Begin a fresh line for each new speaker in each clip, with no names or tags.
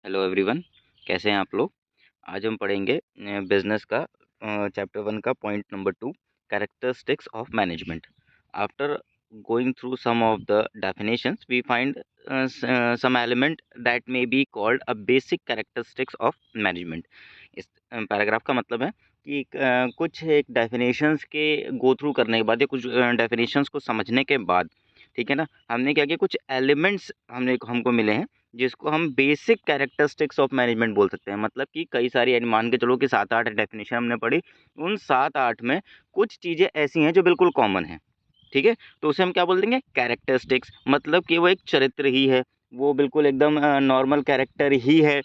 Hello everyone, कैसे हैं आप लोग। आज हम पढ़ेंगे बिजनेस का चैप्टर 1 का point number 2, characteristics of management. After going through some of the definitions we find some element that may be called a basic characteristics of management. इस पैराग्राफ का मतलब है कि कुछ एक डेफिनेशंस के गो थ्रू करने के बाद या कुछ डेफिनेशंस को समझने के बाद, ठीक है ना, हमने क्या किया, कुछ एलिमेंट्स हमको मिले हैं जिसको हम बेसिक कैरेक्टरिस्टिक्स ऑफ मैनेजमेंट बोल सकते हैं। मतलब कि कई सारी मान के चलो कि 7-8 डेफिनेशन हमने पढ़ी, उन 7-8 में कुछ चीज़ें ऐसी हैं जो बिल्कुल कॉमन हैं, ठीक है। तो उसे हम क्या बोल देंगे, कैरेक्टरिस्टिक्स। मतलब कि वो एक चरित्र ही है, वो बिल्कुल एकदम नॉर्मल कैरेक्टर ही है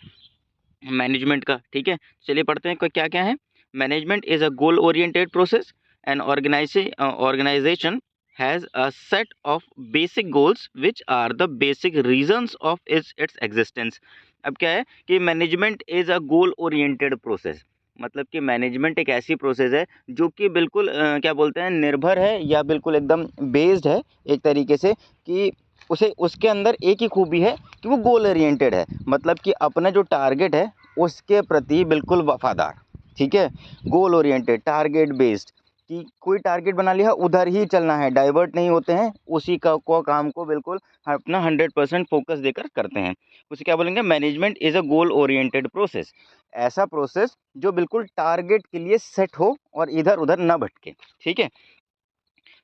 मैनेजमेंट का, ठीक है। चलिए पढ़ते हैं क्या क्या है। Management is a goal oriented process and organisation has a set of basic goals which are the basic reasons of its existence. अब क्या है कि management is a goal oriented process. मतलब कि मैनेजमेंट एक ऐसी प्रोसेस है जो कि बिल्कुल क्या बोलते हैं, निर्भर है या बिल्कुल एकदम बेस्ड है एक तरीके से, कि उसे उसके अंदर एक ही खूबी है कि वो गोल ओरिएंटेड है। मतलब कि अपना जो टारगेट है उसके प्रति बिल्कुल वफादार, ठीक है। गोल ओरिएंटेड, टारगेट बेस्ड, कि कोई टारगेट बना लिया उधर ही चलना है, डाइवर्ट नहीं होते हैं, उसी का को काम को बिल्कुल अपना 100% फोकस देकर करते हैं। उसे क्या बोलेंगे, management is a goal oriented process. ऐसा प्रोसेस जो बिल्कुल टारगेट के लिए सेट हो और इधर उधर न भटके, ठीक है।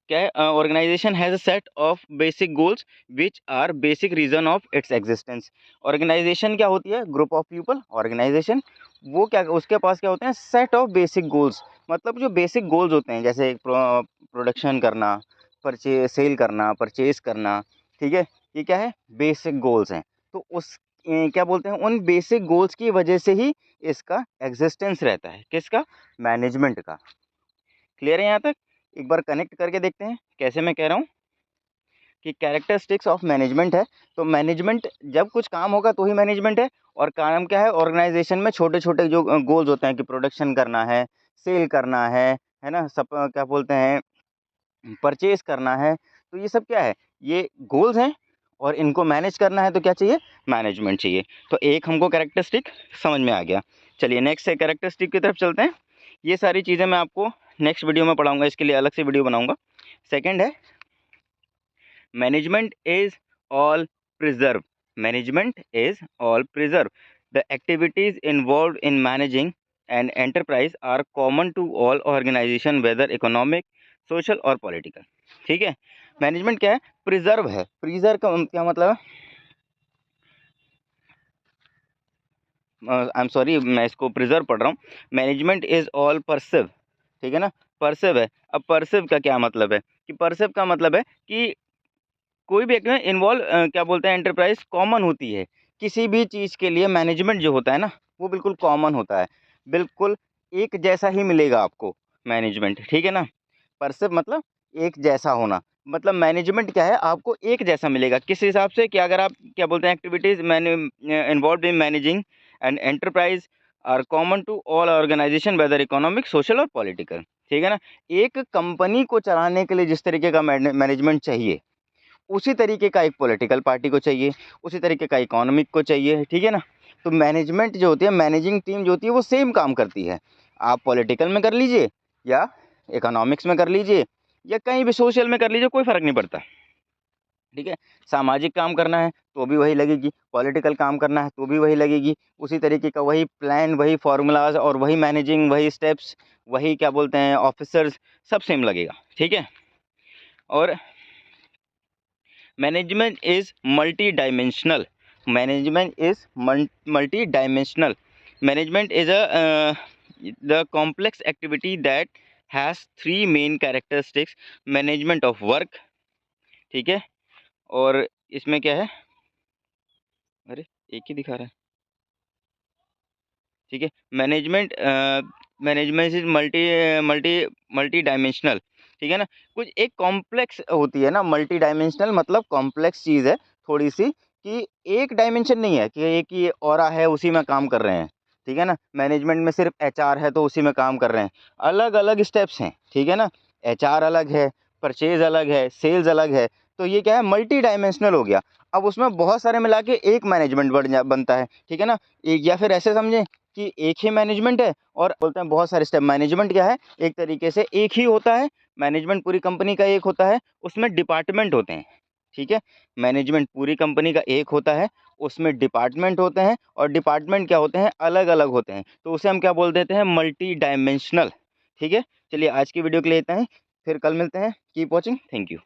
क्या है, organisation has a set of basic goals which are basic reason of its existence. Organisation क्या होती है, ग्रुप ऑफ पीपल, ऑर्गेनाइजेशन। वो क्या, उसके पास क्या होते हैं, सेट ऑफ बेसिक गोल्स। मतलब जो बेसिक गोल्स होते हैं, जैसे प्रोडक्शन करना, सेल करना, परचेज करना, ठीक है। ये क्या है, बेसिक गोल्स हैं। तो उस क्या बोलते हैं, उन बेसिक गोल्स की वजह से ही इसका एग्जिस्टेंस रहता है, किसका, मैनेजमेंट का। क्लियर है यहाँ तक। एक बार कनेक्ट करके देखते हैं कैसे मैं कह रहा हूँ कि कैरेक्टरिस्टिक्स ऑफ मैनेजमेंट है। तो मैनेजमेंट, जब कुछ काम होगा तो ही मैनेजमेंट है। और काम क्या है, ऑर्गेनाइजेशन में छोटे छोटे जो गोल्स होते हैं कि प्रोडक्शन करना है, सेल करना है ना, सब क्या बोलते हैं, परचेज करना है। तो ये सब क्या है, ये गोल्स हैं और इनको मैनेज करना है तो क्या चाहिए, मैनेजमेंट चाहिए। तो एक हमको कैरेक्टरिस्टिक समझ में आ गया। चलिए नेक्स्ट है, कैरेक्टरिस्टिक की तरफ चलते हैं। ये सारी चीज़ें मैं आपको नेक्स्ट वीडियो में पढ़ाऊंगा, इसके लिए अलग से वीडियो बनाऊंगा। सेकंड है, management is all pervasive. Management is all pervasive. The activities involve in managing and enterprise are common to all organisation, whether economic, social और पॉलिटिकल, ठीक है। मैनेजमेंट क्या है, प्रिजर्व है। प्रिजर्व का क्या मतलब है, आई एम सॉरी, मैं इसको प्रिजर्व पढ़ रहा हूँ। मैनेजमेंट इज ऑल परसिव, ठीक है ना, परसिव है। अब परसिव का क्या मतलब है, कि परसिव का मतलब है कि कोई भी एक में इन्वॉल्व क्या बोलते हैं, एंटरप्राइज कॉमन होती है। किसी भी चीज़ के लिए मैनेजमेंट जो होता है ना, वो बिल्कुल कॉमन होता है, बिल्कुल एक जैसा ही मिलेगा आपको मैनेजमेंट, ठीक है ना। परसिव मतलब एक जैसा होना। मतलब मैनेजमेंट क्या है, आपको एक जैसा मिलेगा किस हिसाब से, कि अगर आप क्या बोलते हैं, एक्टिविटीज मैंने involve in managing and enterprise are common to all organisation, whether economic, social और पॉलिटिकल, ठीक है ना। एक कंपनी को चलाने के लिए जिस तरीके का मैनेजमेंट चाहिए, उसी तरीके का एक पॉलिटिकल पार्टी को चाहिए, उसी तरीके का इकोनॉमिक को चाहिए, ठीक है ना। तो मैनेजमेंट जो होती है, मैनेजिंग टीम जो होती है, वो सेम काम करती है। आप पॉलिटिकल में कर लीजिए या इकोनॉमिक्स में कर लीजिए या कहीं भी सोशल में कर लीजिए, कोई फ़र्क नहीं पड़ता, ठीक है। सामाजिक काम करना है तो भी वही लगेगी, पॉलिटिकल काम करना है तो भी वही लगेगी। उसी तरीके का वही प्लान, वही फार्मूलाज और वही मैनेजिंग, वही स्टेप्स, वही क्या बोलते हैं, ऑफिसर्स, सब सेम लगेगा, ठीक है। और management is multi dimensional. Management is multi dimensional. Management is a the complex activity that has three main characteristics. Management of work, ठीक है। और इसमें क्या है, अरे एक ही दिखा रहा है, ठीक है। Management management is multi multi multi dimensional, ठीक है ना। कुछ एक कॉम्प्लेक्स होती है ना, मल्टी डायमेंशनल मतलब कॉम्प्लेक्स चीज़ है थोड़ी सी, कि एक डायमेंशन नहीं है कि एक ही ऑरा है उसी में काम कर रहे हैं, ठीक है ना। मैनेजमेंट में सिर्फ एचआर है तो उसी में काम कर रहे हैं, अलग अलग स्टेप्स हैं, ठीक है ना। एचआर अलग है, परचेज अलग है, सेल्स अलग है। तो ये क्या है, मल्टी डायमेंशनल हो गया। अब उसमें बहुत सारे मिला के एक मैनेजमेंट बनता है, ठीक है ना। या फिर ऐसे समझें कि एक ही मैनेजमेंट है और बोलते हैं बहुत सारे स्टेप। मैनेजमेंट क्या है, एक तरीके से एक ही होता है। मैनेजमेंट पूरी कंपनी का एक होता है, उसमें डिपार्टमेंट होते हैं, ठीक है। मैनेजमेंट पूरी कंपनी का एक होता है, उसमें डिपार्टमेंट होते हैं, और डिपार्टमेंट क्या होते हैं, अलग अलग होते हैं। तो उसे हम क्या बोल देते हैं, मल्टी डायमेंशनल, ठीक है। चलिए आज की वीडियो के लिए इतना ही, फिर कल मिलते हैं। Keep watching, thank you.